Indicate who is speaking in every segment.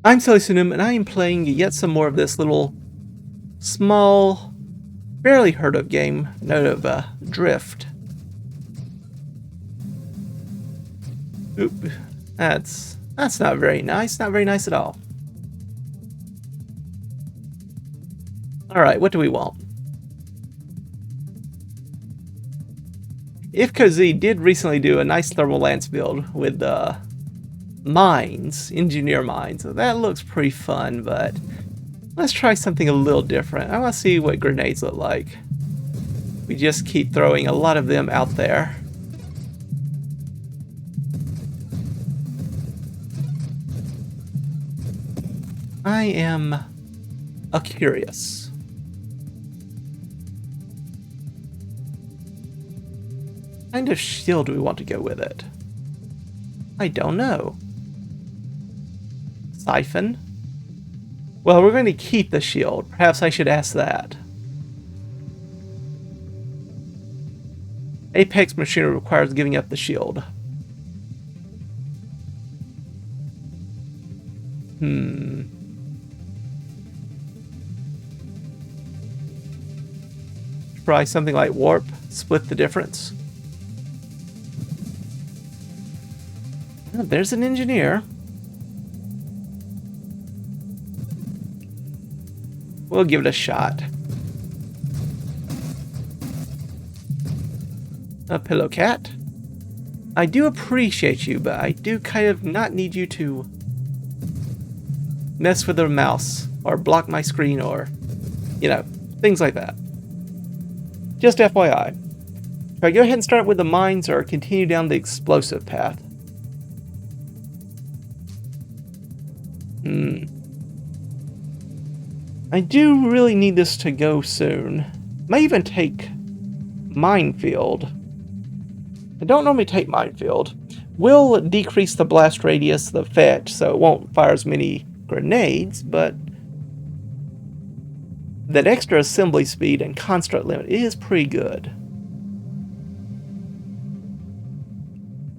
Speaker 1: I'm SillyPseudonym, and I am playing yet some more of this little, small, barely heard of game, note of Drift. Oop, that's not very nice, not very nice at all. Alright, what do we want? IFCOZ did recently do a nice thermal lance build with mines, engineer mines. So that looks pretty fun, but let's try something a little different. I want to see what grenades look like. We just keep throwing a lot of them out there. I am curious. What kind of shield do we want to go with it? I don't know. Siphon? Well, we're going to keep the shield. Perhaps I should ask that. Apex machinery requires giving up the shield. Try something like warp, split the difference. Oh, there's an engineer. We'll give it a shot. A pillow cat. I do appreciate you, but I do kind of not need you to mess with the mouse or block my screen or, you know, things like that. Just FYI. Should I go ahead and start with the mines or continue down the explosive path? I do really need this to go soon. Might even take minefield. I don't normally take minefield. Will decrease the blast radius, the fetch, so it won't fire as many grenades, but that extra assembly speed and construct limit is pretty good.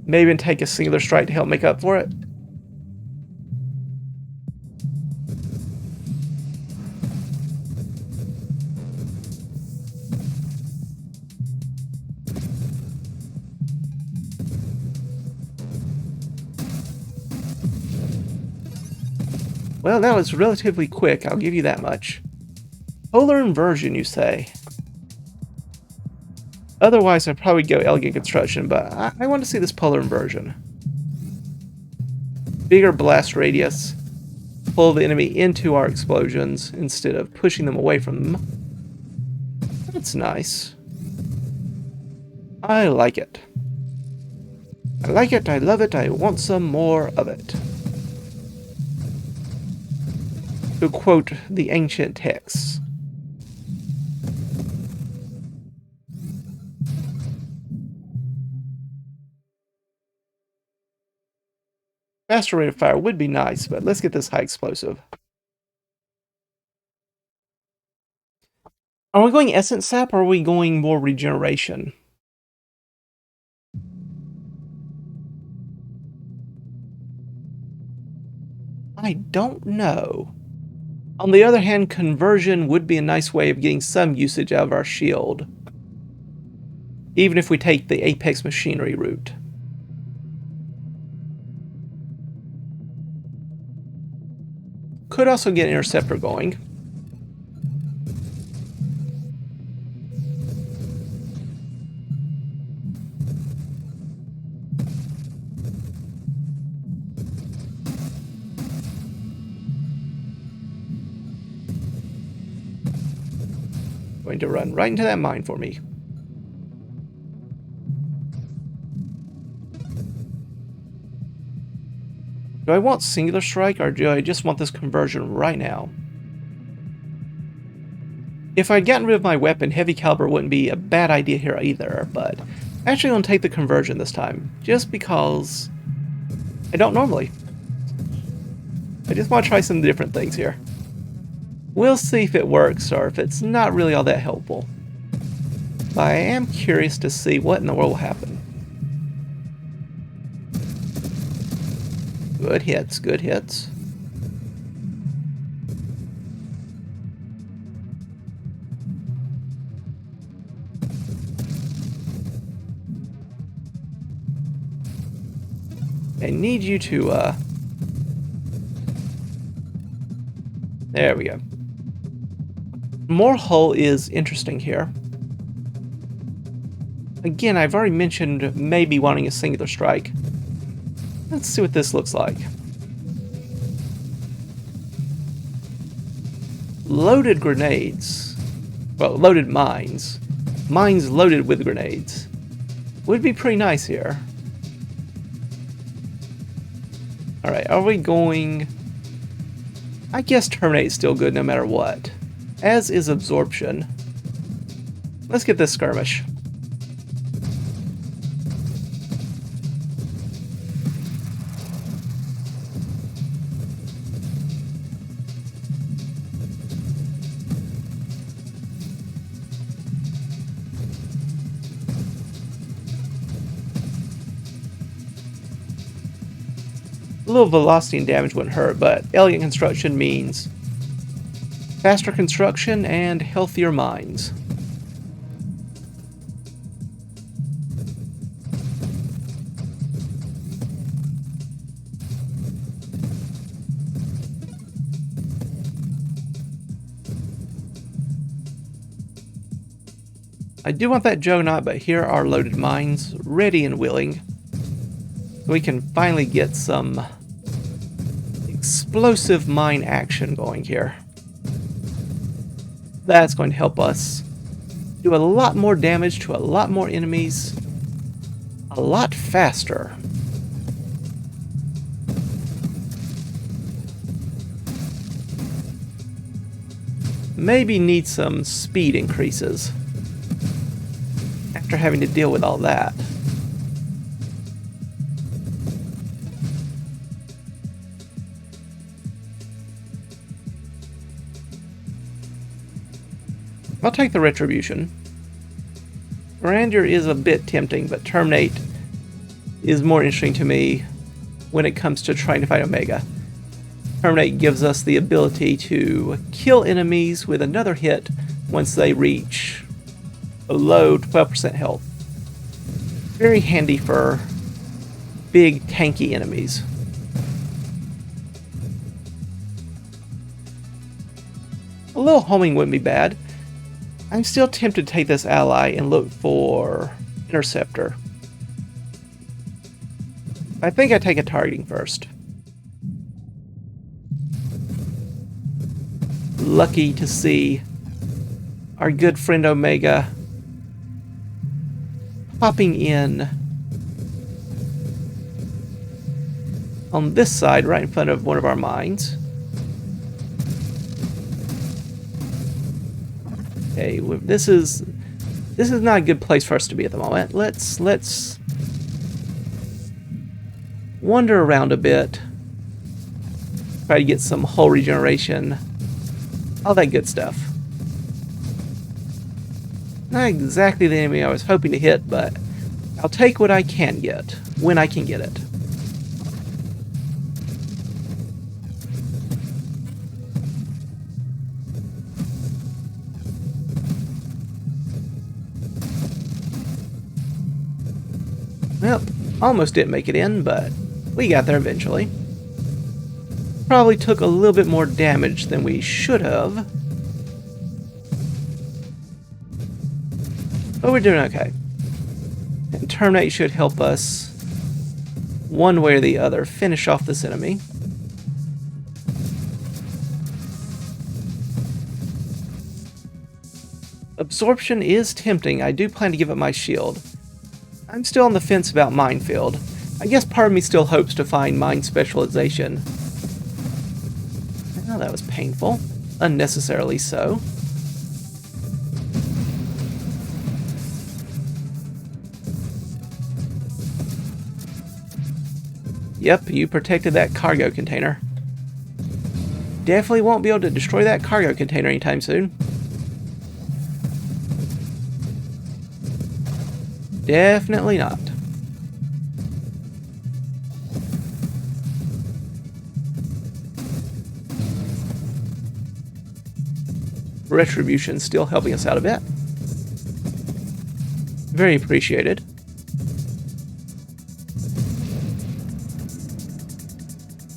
Speaker 1: Maybe even take a singular strike to help make up for it. Well, that was relatively quick, I'll give you that much. Polar inversion, you say? Otherwise, I'd probably go elegant construction, but I want to see this polar inversion. Bigger blast radius. Pull the enemy into our explosions instead of pushing them away from them. That's nice. I like it. I like it, I love it, I want some more of it. To quote the ancient texts. Faster rate of fire would be nice, but let's get this high explosive. Are we going essence sap or are we going more regeneration? I don't know. On the other hand, conversion would be a nice way of getting some usage out of our shield. Even if we take the Apex machinery route. Could also get an interceptor going. Going to run right into that mine for me. Do I want singular strike or do I just want this conversion right now? If I'd gotten rid of my weapon, heavy caliber wouldn't be a bad idea here either, but I actually want to take the conversion this time, just because I don't normally. I just want to try some different things here. We'll see if it works or if it's not really all that helpful. But I am curious to see what in the world will happen. Good hits, good hits. I need you to, there we go. More hull is interesting here. Again, I've already mentioned maybe wanting a singular strike. Let's see what this looks like. Loaded grenades. Well, loaded mines. Mines loaded with grenades. Would be pretty nice here. Alright, are we going... I guess Terminate is still good no matter what. As is Absorption. Let's get this Skirmish. A little velocity and damage wouldn't hurt, but elegant construction means faster construction and healthier mines. I do want that Juggernaut, but here are loaded mines, ready and willing. So we can finally get some explosive mine action going here. That's going to help us do a lot more damage to a lot more enemies a lot faster. Maybe need some speed increases after having to deal with all that. I'll take the Retribution. Grandeur is a bit tempting, but Terminate is more interesting to me when it comes to trying to fight Omega. Terminate gives us the ability to kill enemies with another hit once they reach below 12% health. Very handy for big tanky enemies. A little homing wouldn't be bad. I'm still tempted to take this ally and look for Interceptor. I think I take a targeting first. Lucky to see our good friend Omega popping in on this side right in front of one of our mines. Okay, this is not a good place for us to be at the moment. Let's wander around a bit. Try to get some hull regeneration. All that good stuff. Not exactly the enemy I was hoping to hit, but I'll take what I can get when I can get it. Well, almost didn't make it in, but we got there eventually. Probably took a little bit more damage than we should have. But we're doing okay. And Terminate should help us, one way or the other, finish off this enemy. Absorption is tempting. I do plan to give it my shield. I'm still on the fence about Minefield. I guess part of me still hopes to find Mine Specialization. Oh, that was painful. Unnecessarily so. Yep, you protected that cargo container. Definitely won't be able to destroy that cargo container anytime soon. Definitely not. Retribution still helping us out a bit. Very appreciated.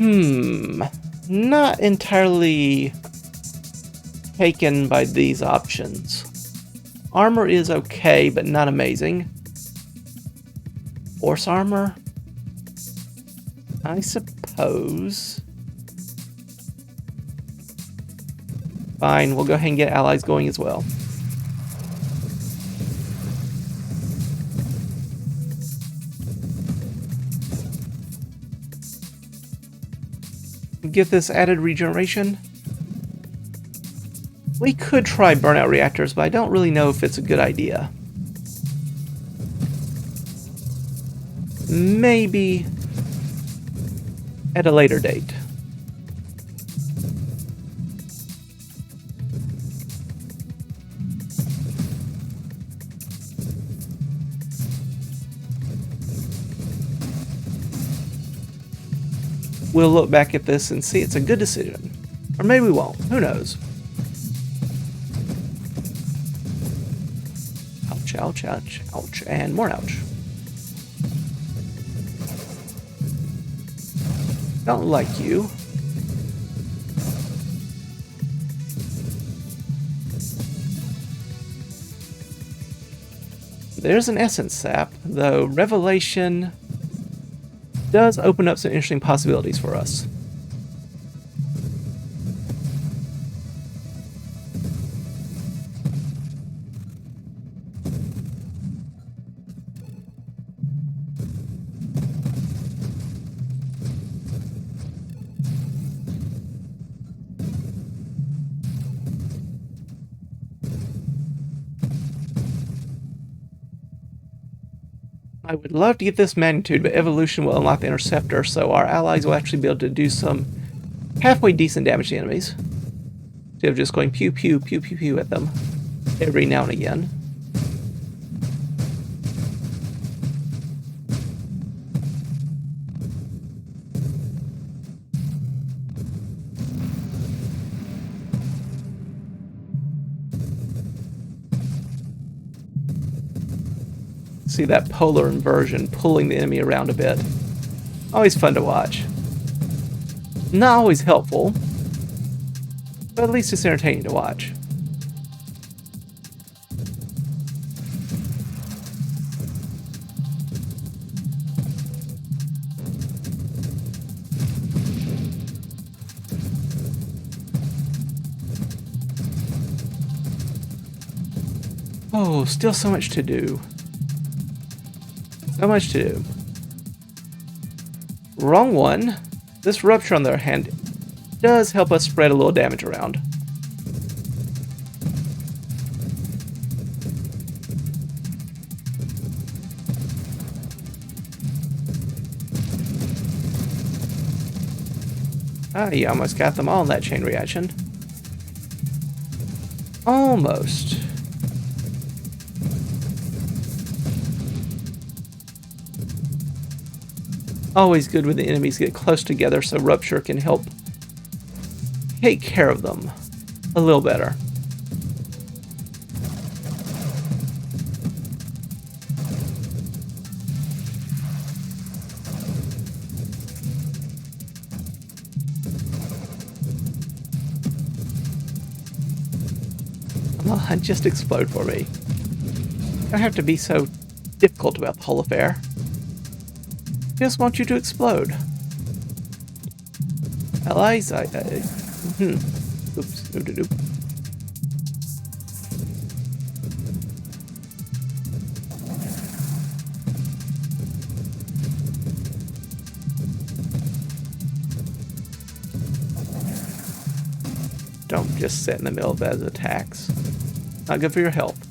Speaker 1: Not entirely taken by these options. Armor is okay, but not amazing. Force armor? I suppose. Fine, we'll go ahead and get allies going as well. Get this added regeneration. We could try burnout reactors, but I don't really know if it's a good idea. Maybe at a later date. We'll look back at this and see it's a good decision. Or maybe we won't. Who knows? Ouch, ouch, ouch, ouch, and more ouch. Don't like you. There's an essence sap, though Revelation does open up some interesting possibilities for us. I would love to get this magnitude, but evolution will unlock the interceptor, so our allies will actually be able to do some halfway decent damage to enemies. Instead of just going pew pew pew pew pew at them every now and again. See that polar inversion pulling the enemy around a bit. Always fun to watch. Not always helpful, but at least it's entertaining to watch. Oh, still so much to do. So much to do. Wrong one. This rupture, on the other hand, does help us spread a little damage around. Ah, you almost got them all in that chain reaction. Almost. Always good when the enemies get close together so Rupture can help take care of them a little better. Come on, just explode for me. Don't have to be so difficult about the whole affair. Just want you to explode. Allies, oops. Don't just sit in the middle of those attacks. Not good for your health.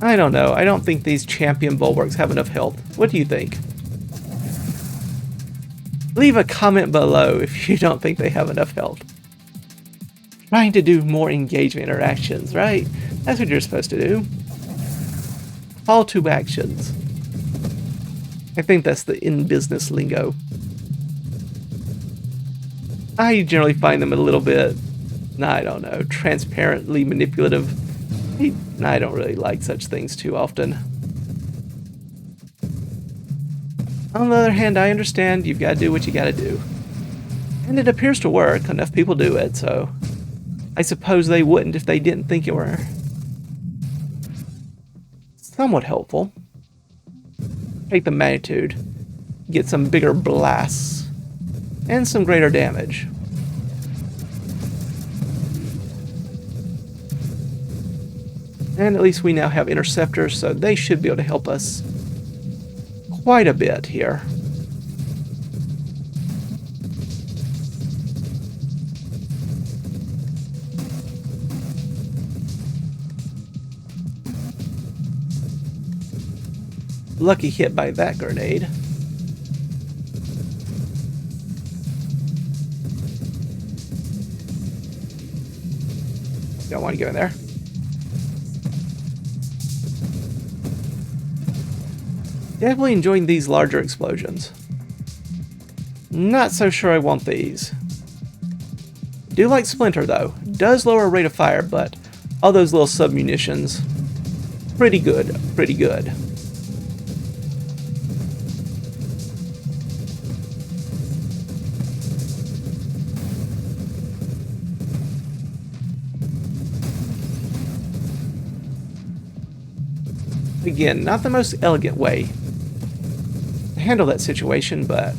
Speaker 1: I don't know. I don't think these champion bulwarks have enough health. What do you think? Leave a comment below if you don't think they have enough health. Trying to do more engagement interactions, right? That's what you're supposed to do. Call to actions. I think that's the in-business lingo. I generally find them a little bit, I don't know, transparently manipulative. I don't really like such things too often. On the other hand, I understand you've got to do what you got to do. And it appears to work. Enough people do it, so I suppose they wouldn't if they didn't think it were somewhat helpful. Take the magnitude, get some bigger blasts, and some greater damage. And at least we now have interceptors, so they should be able to help us quite a bit here. Lucky hit by that grenade. Don't want to go in there. Definitely enjoying these larger explosions. Not so sure I want these. Do like Splinter though. Does lower rate of fire, but all those little sub-munitions, pretty good, pretty good. Again, not the most elegant way to handle that situation, but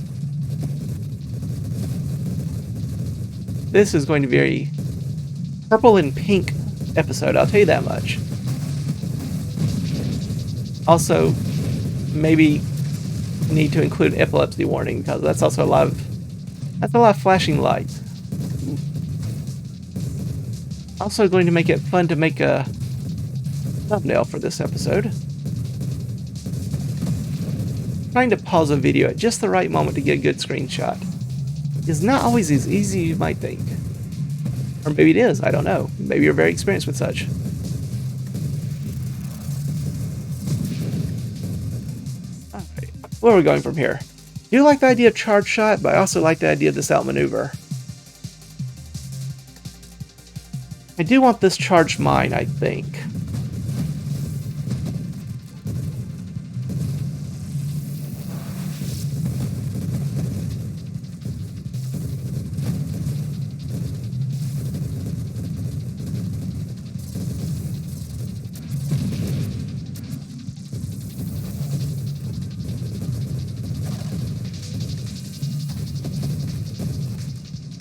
Speaker 1: this is going to be a very purple and pink episode, I'll tell you that much. Also, maybe need to include an epilepsy warning, because that's also a lot of flashing lights. Also going to make it fun to make a thumbnail for this episode. Trying to pause a video at just the right moment to get a good screenshot is not always as easy as you might think. Or maybe it is, I don't know. Maybe you're very experienced with such. Alright, where are we going from here? I do like the idea of charge shot, but I also like the idea of this outmaneuver. I do want this charged mine, I think.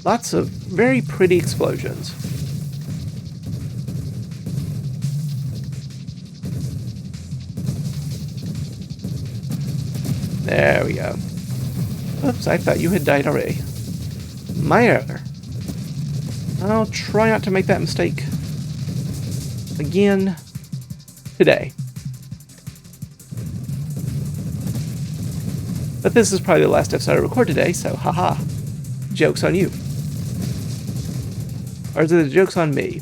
Speaker 1: Lots of very pretty explosions. There we go. Oops, I thought you had died already. My error. I'll try not to make that mistake again today. But this is probably the last episode I record today, so haha. Joke's on you. Or is it a joke's on me?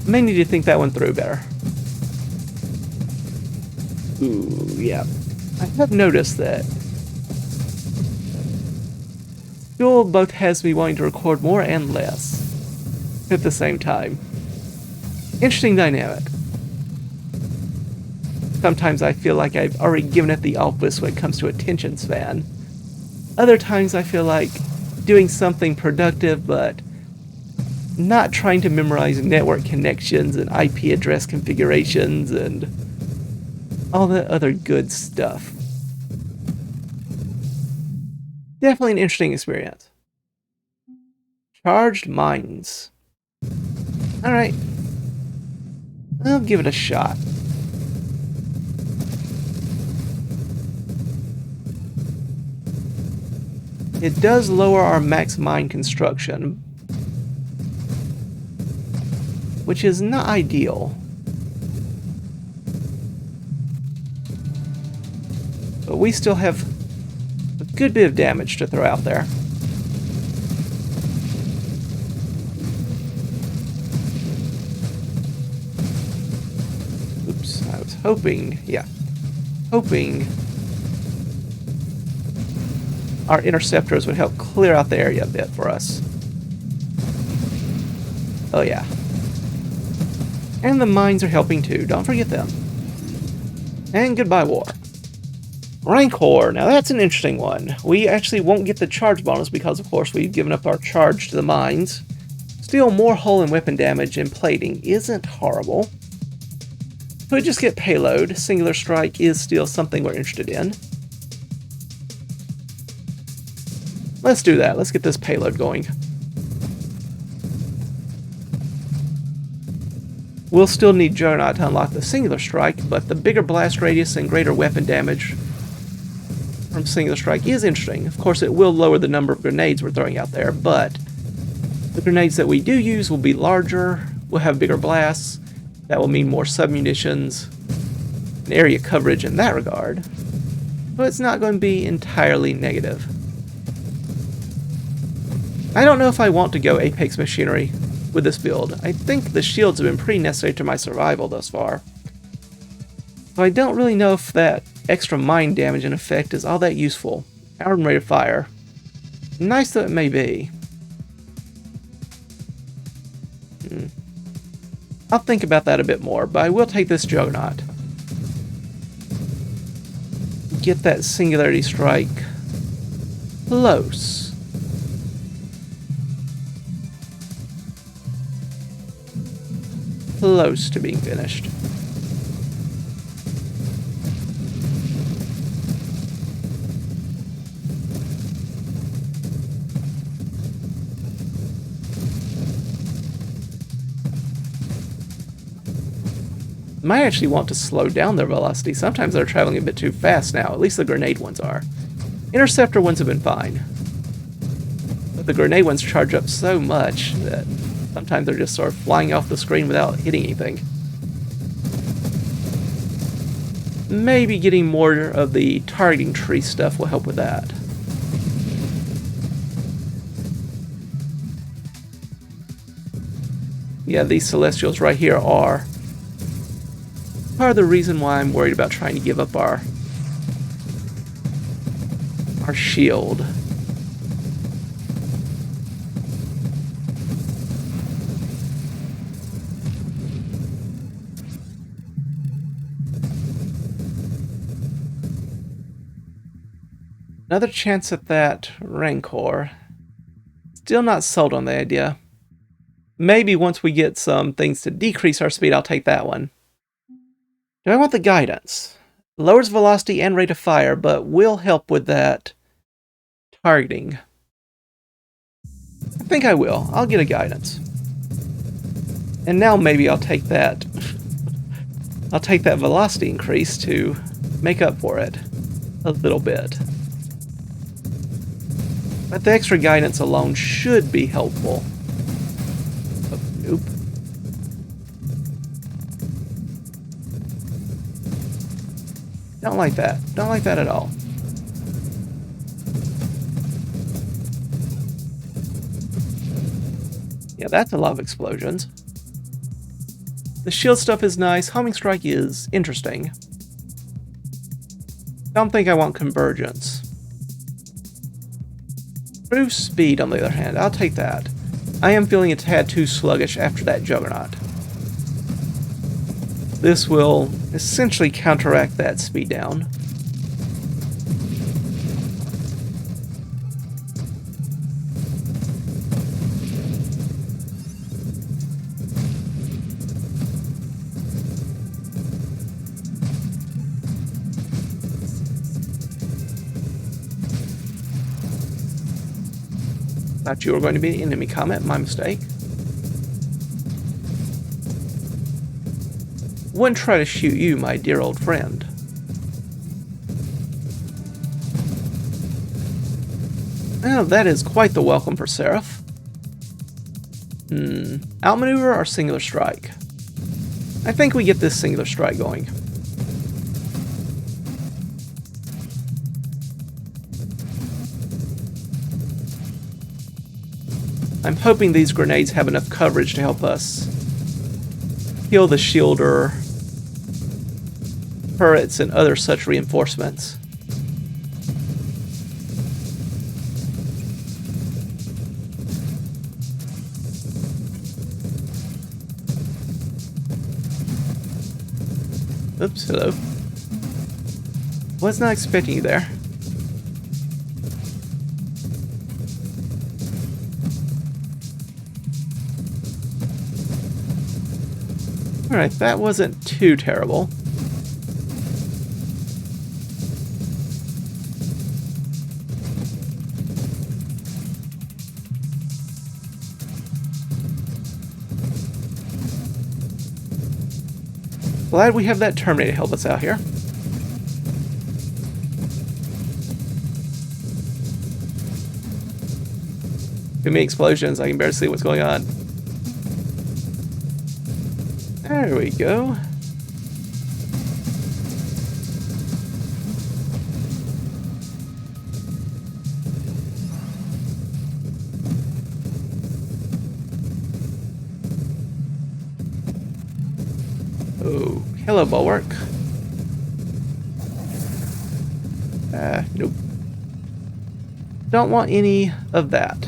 Speaker 1: May need to think that one through better. Ooh, yeah. I have noticed that Fuel both has me wanting to record more and less at the same time. Interesting dynamic. Sometimes I feel like I've already given it the opus when it comes to attention span. Other times I feel like doing something productive, but not trying to memorize network connections and IP address configurations and all that other good stuff. Definitely an interesting experience. Charged mines. Alright. I'll give it a shot. It does lower our max mine construction, which is not ideal. But we still have a good bit of damage to throw out there. Oops, I was hoping our interceptors would help clear out the area a bit for us. Oh yeah. And the mines are helping too, don't forget them. And goodbye, war. Rancor, now that's an interesting one. We actually won't get the charge bonus because, of course, we've given up our charge to the mines. Still, more hull and weapon damage and plating isn't horrible. Could just get payload. Singular strike is still something we're interested in. Let's do that. Let's get this payload going. We'll still need Juggernaut to unlock the singular strike, but the bigger blast radius and greater weapon damage from singular strike is interesting. Of course, it will lower the number of grenades we're throwing out there, but the grenades that we do use will be larger, will have bigger blasts. That will mean more submunitions and area coverage in that regard, but it's not going to be entirely negative. I don't know if I want to go Apex Machinery with this build. I think the shields have been pretty necessary to my survival thus far. So I don't really know if that extra mine damage and effect is all that useful. Powered rate of fire. Nice though it may be. I'll think about that a bit more, but I will take this Juggernaut. Get that Singularity Strike close. Close to being finished. Might actually want to slow down their velocity. Sometimes they're traveling a bit too fast now. At least the grenade ones are. Interceptor ones have been fine. But the grenade ones charge up so much that sometimes they're just sort of flying off the screen without hitting anything. Maybe getting more of the targeting tree stuff will help with that. Yeah, these Celestials right here are part of the reason why I'm worried about trying to give up our shield. Another chance at that Rancor. Still not sold on the idea. Maybe once we get some things to decrease our speed, I'll take that one. Do I want the guidance? Lowers velocity and rate of fire, but will help with that targeting. I think I will. I'll get a guidance. And now maybe I'll take that. I'll take that velocity increase to make up for it a little bit. But the extra guidance alone should be helpful. Oh, nope. Don't like that. Don't like that at all. Yeah, that's a lot of explosions. The shield stuff is nice. Homing strike is interesting. Don't think I want convergence. Improve speed, on the other hand. I'll take that. I am feeling a tad too sluggish after that Juggernaut. This will essentially counteract that speed down. Thought you were going to be an enemy comment, my mistake. Wouldn't try to shoot you, my dear old friend. Oh, that is quite the welcome for Seraph. Outmaneuver or singular strike? I think we get this singular strike going. I'm hoping these grenades have enough coverage to help us kill the shielder, turrets, and other such reinforcements. Oops, hello. Was not expecting you there. Alright, that wasn't too terrible. Glad we have that Terminator to help us out here. Too many explosions, I can barely see what's going on. There we go. Oh, hello, bulwark. Nope. Don't want any of that.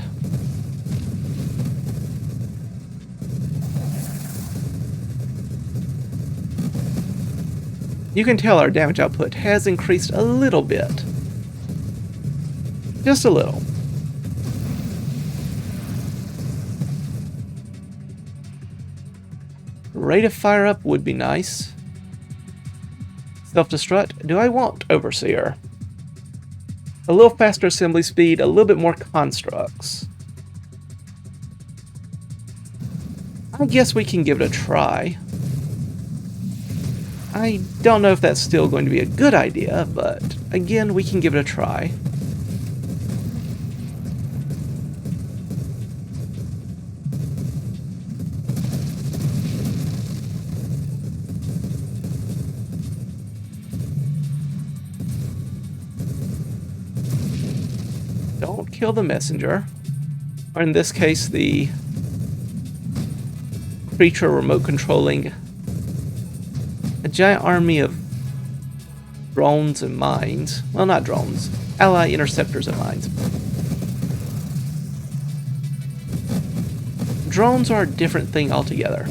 Speaker 1: You can tell our damage output has increased a little bit. Just a little. Rate of fire up would be nice. Self-destruct. Do I want Overseer? A little faster assembly speed, a little bit more constructs. I guess we can give it a try. I don't know if that's still going to be a good idea, but again, we can give it a try. Don't kill the messenger, or in this case, the creature remote controlling a giant army of drones and mines. Well, not drones. Ally interceptors and mines. Drones are a different thing altogether.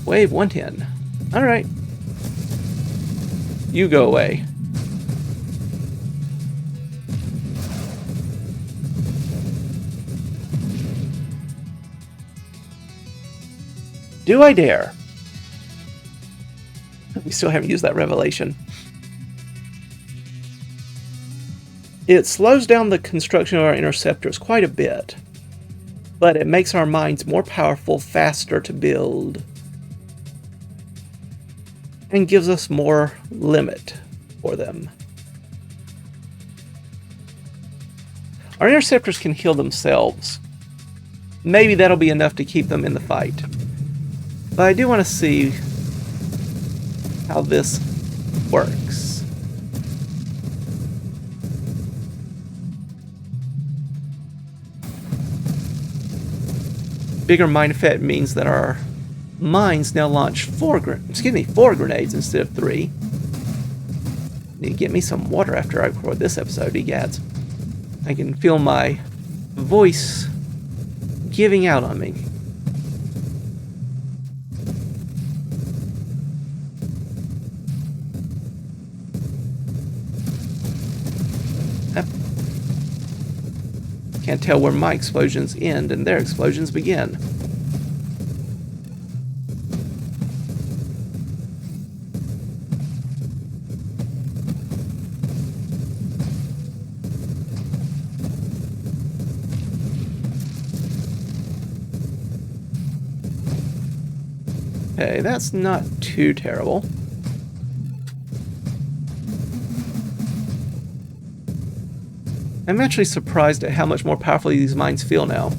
Speaker 1: Wave 110. Alright. You go away. Do I dare? We still haven't used that revelation. It slows down the construction of our interceptors quite a bit, but it makes our mines more powerful, faster to build, and gives us more limit for them. Our interceptors can heal themselves. Maybe that'll be enough to keep them in the fight. But I do want to see how this works. Bigger mine effect means that our mines now launch 4 grenades instead of 3. Need to get me some water after I record this episode, egads. I can feel my voice giving out on me. Can't tell where my explosions end and their explosions begin. Okay, that's not too terrible. I'm actually surprised at how much more powerful these mines feel now.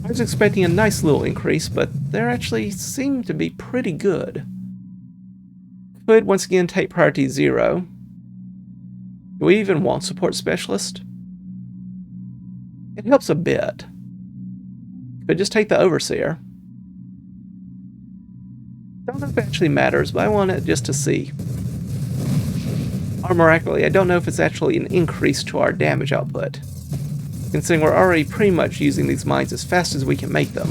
Speaker 1: I was expecting a nice little increase, but they actually seem to be pretty good. Could once again take priority 0. Do we even want support specialist? It helps a bit. Could just take the overseer. Don't know if it actually matters, but I want it just to see. Or miraculously, I don't know if it's actually an increase to our damage output, considering we're already pretty much using these mines as fast as we can make them.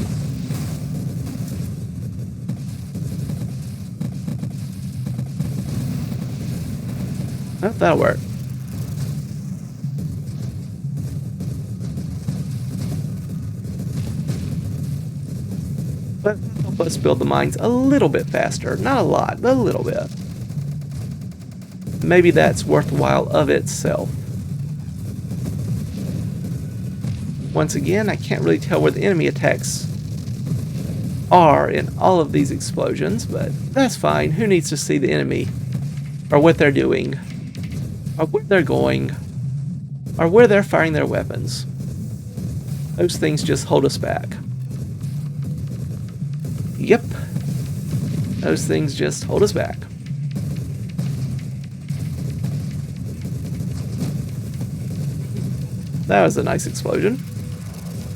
Speaker 1: Oh, that'll work. But help us build the mines a little bit faster. Not a lot, but a little bit. Maybe that's worthwhile of itself. Once again, I can't really tell where the enemy attacks are in all of these explosions, but that's fine. Who needs to see the enemy, or what they're doing, or where they're going, or where they're firing their weapons? Those things just hold us back. Yep. Those things just hold us back. That was a nice explosion.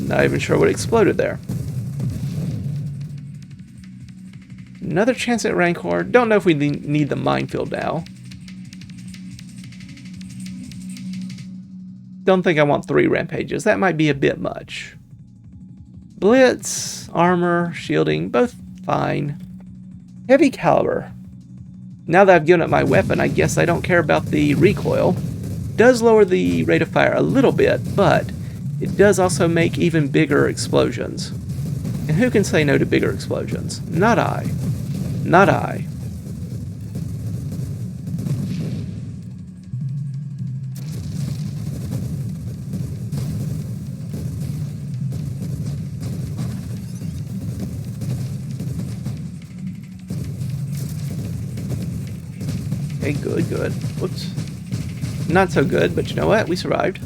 Speaker 1: Not even sure what exploded there. Another chance at Rancor. Don't know if we need the minefield now. Don't think I want 3 rampages. That might be a bit much. Blitz, armor, shielding, both fine. Heavy caliber. Now that I've given up my weapon, I guess I don't care about the recoil. Does lower the rate of fire a little bit, but it does also make even bigger explosions. And who can say no to bigger explosions? Not I. Not I. Okay, good, good. Whoops. Not so good, but you know what? We survived.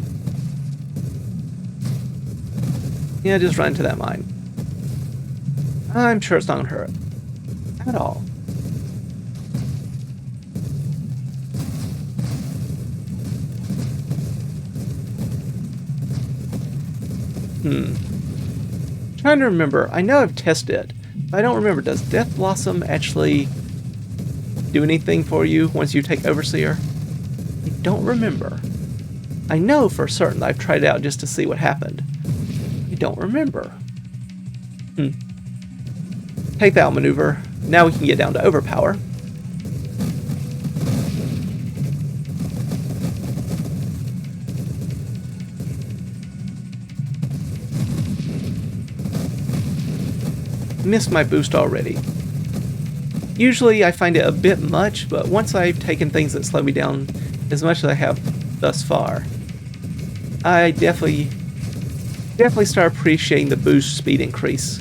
Speaker 1: Yeah, just run into that mine. I'm sure it's not gonna hurt. At all. Trying to remember. I know I've tested it, but I don't remember. Does Death Blossom actually do anything for you once you take Overseer? I don't remember. I know for certain that I've tried it out just to see what happened. I don't remember. Take that maneuver. Now we can get down to overpower. Missed my boost already. Usually I find it a bit much, but once I've taken things that slow me down as much as I have thus far, I definitely start appreciating the boost speed increase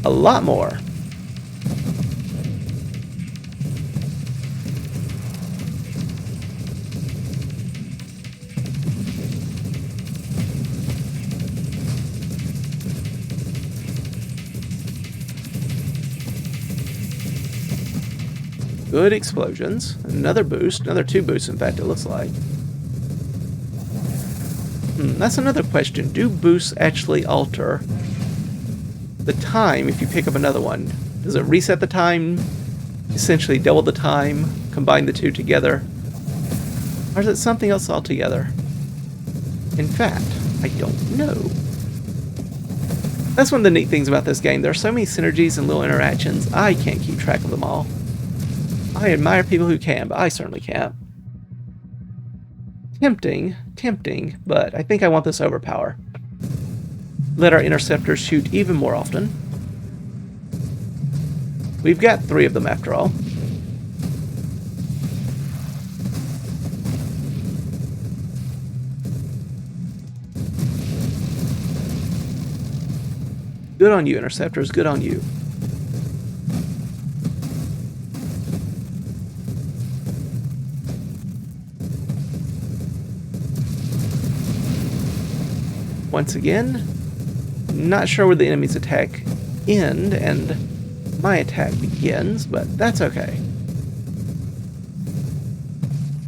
Speaker 1: a lot more. Good explosions. Another boost. Another 2 boosts, in fact, it looks like. That's another question. Do boosts actually alter the time if you pick up another one? Does it reset the time? Essentially double the time? Combine the 2 together? Or is it something else altogether? In fact, I don't know. That's one of the neat things about this game. There are so many synergies and little interactions, I can't keep track of them all. I admire people who can, but I certainly can't. Tempting, but I think I want this overpower. Let our interceptors shoot even more often. We've got 3 of them after all. Good on you, interceptors, good on you. Once again, not sure where the enemy's attack ends and my attack begins, but that's okay.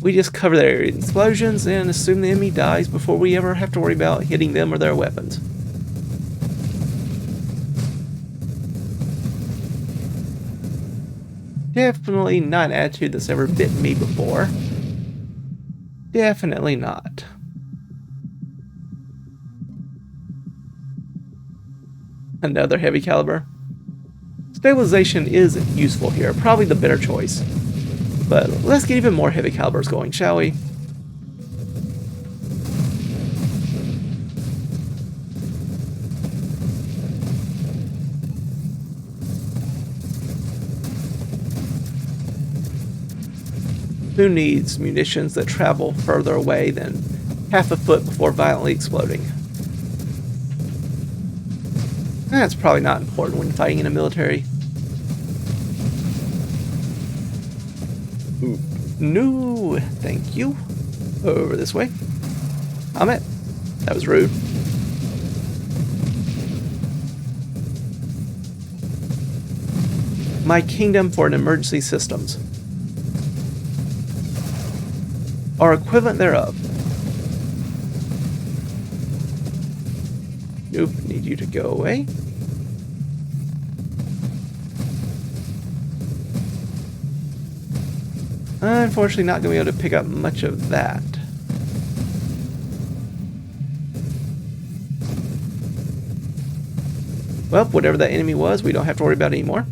Speaker 1: We just cover their explosions and assume the enemy dies before we ever have to worry about hitting them or their weapons. Definitely not an attitude that's ever bitten me before. Definitely not. Another heavy caliber. Stabilization is useful here, probably the better choice. But let's get even more heavy calibers going, shall we? Who needs munitions that travel further away than half a foot before violently exploding? That's probably not important when fighting in a military. Ooh. No, thank you. Over this way. Amit. That was rude. My kingdom for an emergency systems. Or equivalent thereof. Nope, need you to go away. Unfortunately, not going to be able to pick up much of that. Well, whatever that enemy was, we don't have to worry about it anymore.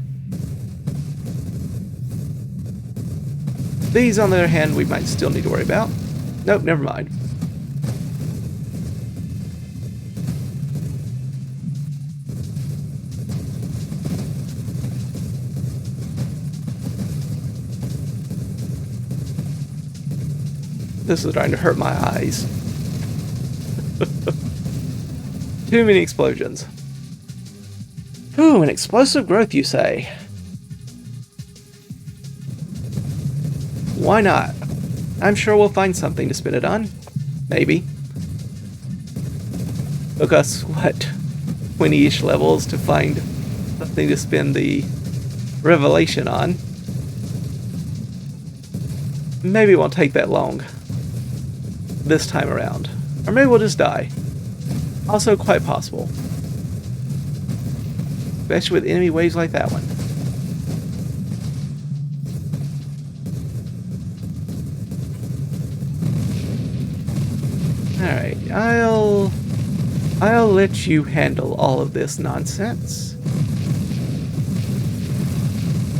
Speaker 1: These, on the other hand, we might still need to worry about. Nope, never mind. This is trying to hurt my eyes. Too many explosions. Ooh, an explosive growth, you say? Why not? I'm sure we'll find something to spin it on. Maybe. Took us, what, 20-ish levels to find something to spin the revelation on. Maybe it won't take that long this time around. Or maybe we'll just die. Also quite possible. Especially with enemy waves like that one. Alright, I'll let you handle all of this nonsense.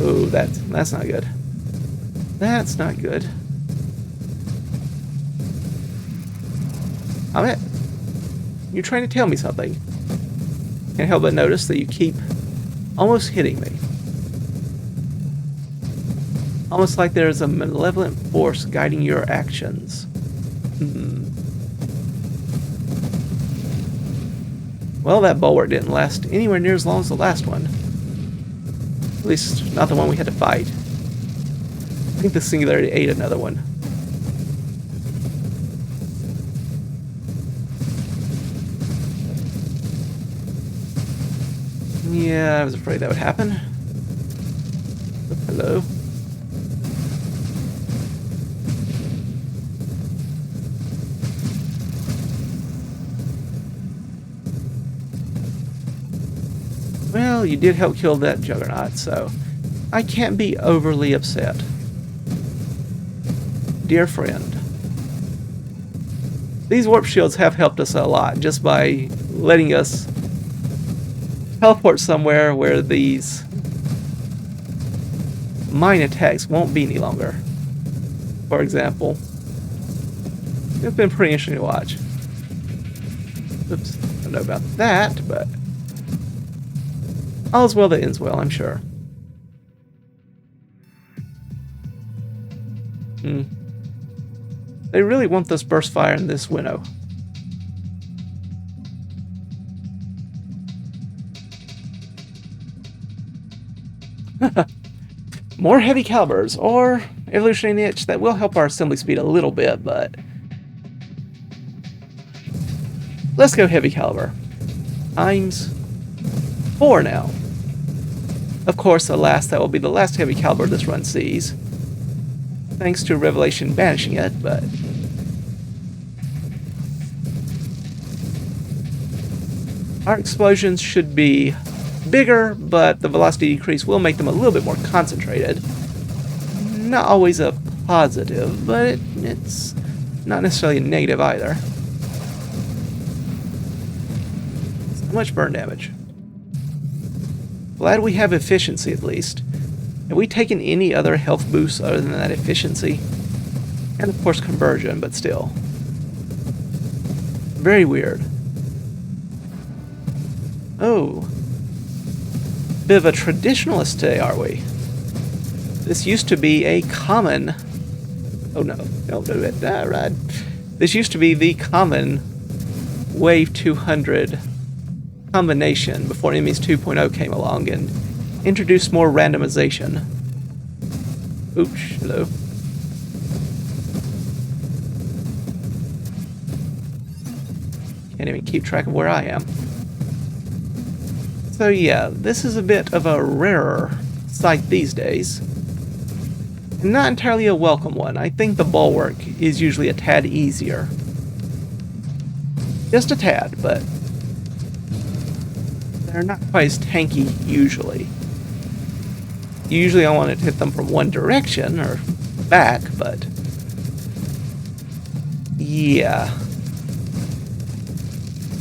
Speaker 1: Oh, that's not good. That's not good. Amit, you're trying to tell me something. Can't help but notice that you keep almost hitting me. Almost like there's a malevolent force guiding your actions. Well, that bulwark didn't last anywhere near as long as the last one. At least, not the one we had to fight. I think the Singularity ate another one. Yeah, I was afraid that would happen. Hello. Well, you did help kill that juggernaut, so I can't be overly upset. Dear friend. These warp shields have helped us a lot just by letting us teleport somewhere where these mine attacks won't be any longer. For example. It's been pretty interesting to watch. Oops, I don't know about that, but all's well that ends well, I'm sure. They really want this burst fire in this winnow. More heavy calibers, or evolutionary niche that will help our assembly speed a little bit, but let's go heavy caliber. Times 4 now. Of course, alas, that will be the last heavy caliber this run sees. Thanks to Revelation banishing it, but our explosions should be bigger, but the velocity decrease will make them a little bit more concentrated. Not always a positive, but it's not necessarily a negative either. So much burn damage. Glad we have efficiency at least. Have we taken any other health boosts other than that efficiency? And of course conversion, but still. Very weird. Oh. Bit of a traditionalist today, are we? This used to be a common... Oh no, don't do it. Right. This used to be the common Wave 200 combination before Enemies 2.0 came along and introduced more randomization. Oops, hello. Can't even keep track of where I am. So yeah, this is a bit of a rarer sight these days. Not entirely a welcome one. I think the bulwark is usually a tad easier. Just a tad, but they're not quite as tanky usually. Usually I want to hit them from one direction or back, but yeah.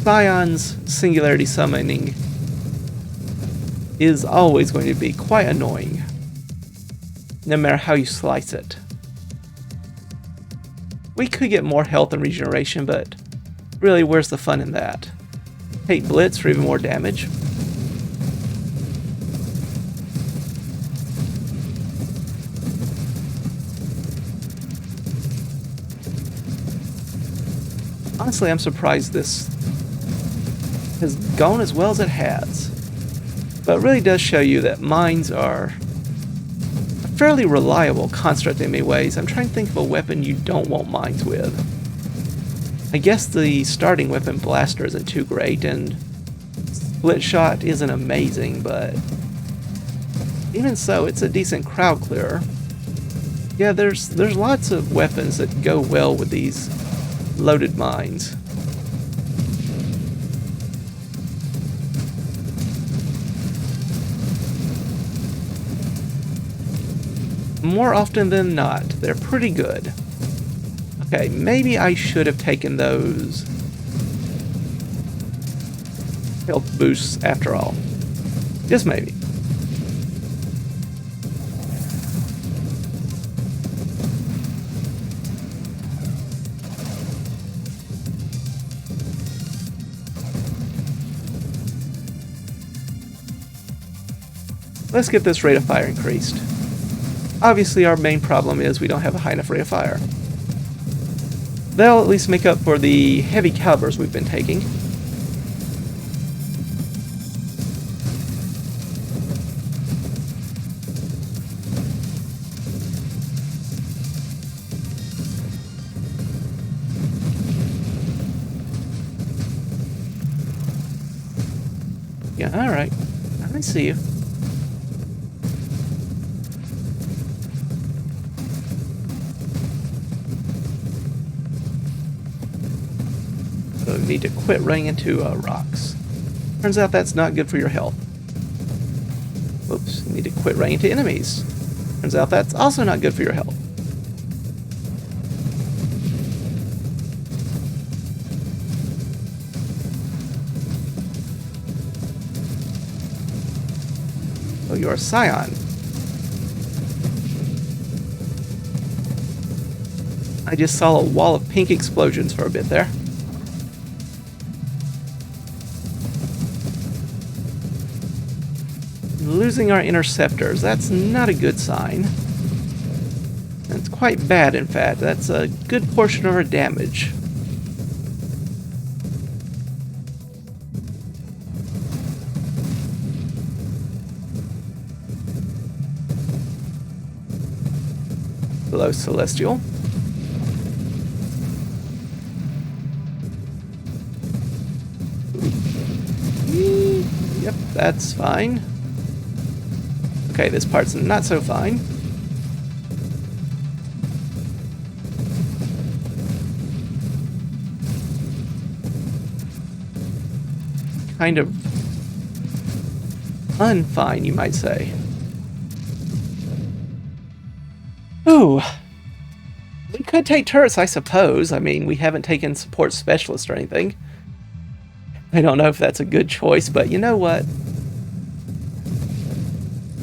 Speaker 1: Scion's singularity summoning is always going to be quite annoying, no matter how you slice it. We could get more health and regeneration, but really, where's the fun in that? Take Blitz for even more damage. Honestly, I'm surprised this has gone as well as it has. But it really does show you that mines are a fairly reliable construct in many ways. I'm trying to think of a weapon you don't want mines with. I guess the starting weapon blaster isn't too great, and split shot isn't amazing, but even so, it's a decent crowd clearer. Yeah, there's lots of weapons that go well with these loaded mines. More often than not, they're pretty good. Okay, maybe I should have taken those health boosts after all. Just maybe. Let's get this rate of fire increased. Obviously, our main problem is we don't have a high enough rate of fire. That'll at least make up for the heavy calibers we've been taking. Yeah, alright. I see you. So you need to quit running into rocks. Turns out that's not good for your health. Whoops, you need to quit running into enemies. Turns out that's also not good for your health. Oh, you're a Scion. I just saw a wall of pink explosions for a bit there. Losing our interceptors, that's not a good sign. It's quite bad, in fact. That's a good portion of our damage. Hello, Celestial. Yep, that's fine. Okay, this part's not so fine. Kind of unfine, you might say. Ooh. We could take turrets, I suppose. I mean, we haven't taken support specialist or anything. I don't know if that's a good choice, but you know what?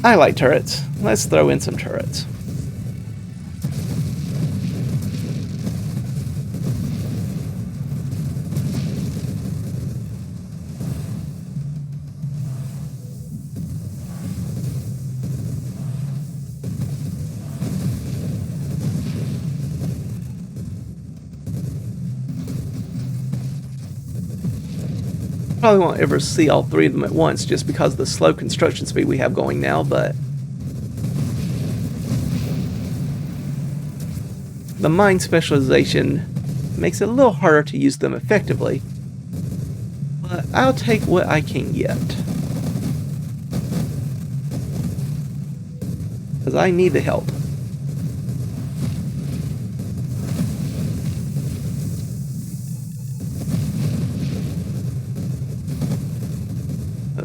Speaker 1: I like turrets. Let's throw in some turrets. Probably won't ever see all three of them at once just because of the slow construction speed we have going now, but the mine specialization makes it a little harder to use them effectively. But I'll take what I can get. Because I need the help.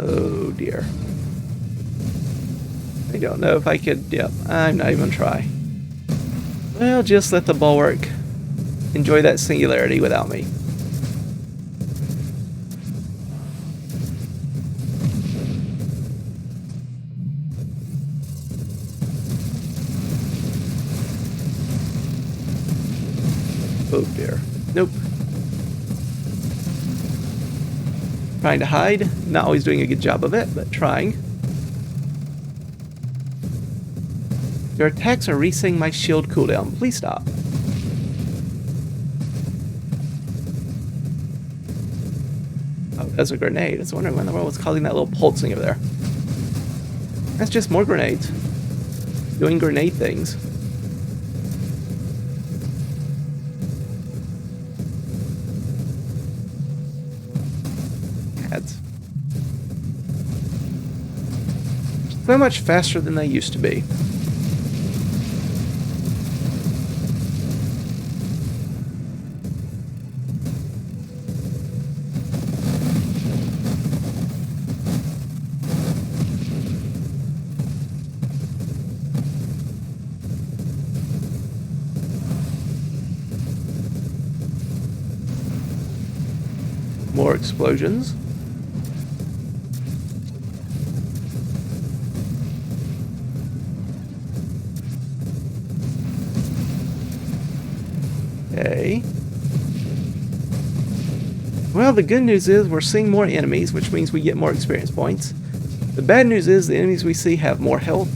Speaker 1: Oh dear. I don't know if I could, yep, I'm not even gonna try. Well, just let the bulwark enjoy that singularity without me. Oh dear. Nope. Trying to hide. Not always doing a good job of it, but trying. Your attacks are resetting my shield cooldown. Please stop. Oh, that's a grenade. I was wondering what in the world was causing that little pulsing over there. That's just more grenades. Doing grenade things. Ads. So much faster than they used to be. More explosions. Okay. Well, the good news is we're seeing more enemies, which means we get more experience points. The bad news is the enemies we see have more health,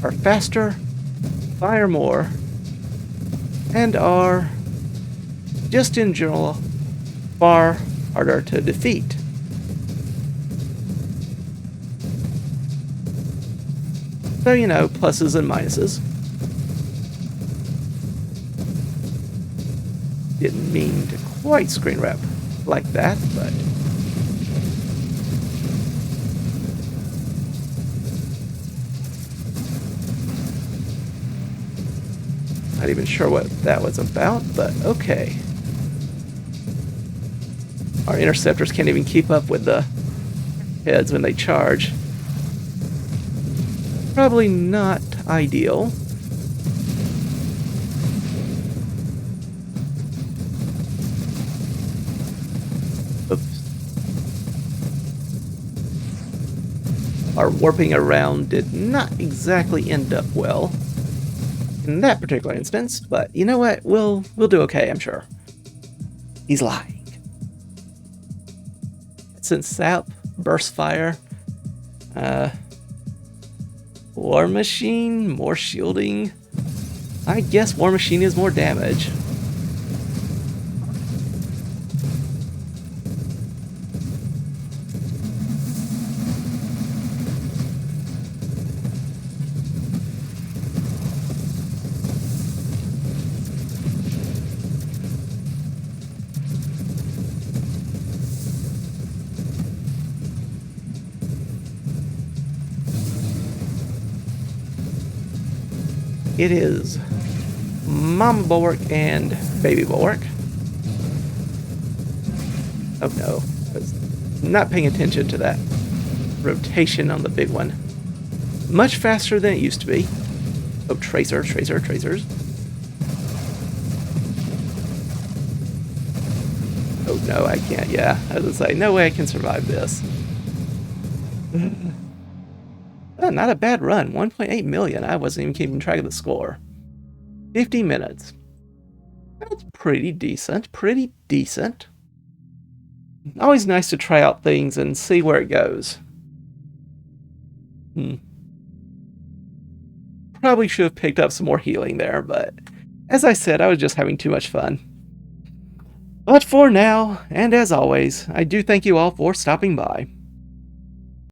Speaker 1: are faster, fire more, and are, just in general, far harder to defeat. So, you know, pluses and minuses. Didn't mean to quite screen wrap like that, but not even sure what that was about, but okay. Our interceptors can't even keep up with the heads when they charge. Probably not ideal. Oops. Our warping around did not exactly end up well in that particular instance, but you know what? We'll do okay, I'm sure. He's lying. Since sap, burst fire, War Machine, more shielding. I guess War Machine is more damage. It is Mama Bulwark and Baby Bulwark. Oh no, I was not paying attention to that rotation on the big one. Much faster than it used to be. Oh, tracers. Oh no, I can't, yeah. I was like, no way I can survive this. Not a bad run. 1.8 million. I wasn't even keeping track of the score. 50 minutes. That's pretty decent. Pretty decent. Always nice to try out things and see where it goes. Probably should have picked up some more healing there, but as I said, I was just having too much fun. But for now, and as always, I do thank you all for stopping by.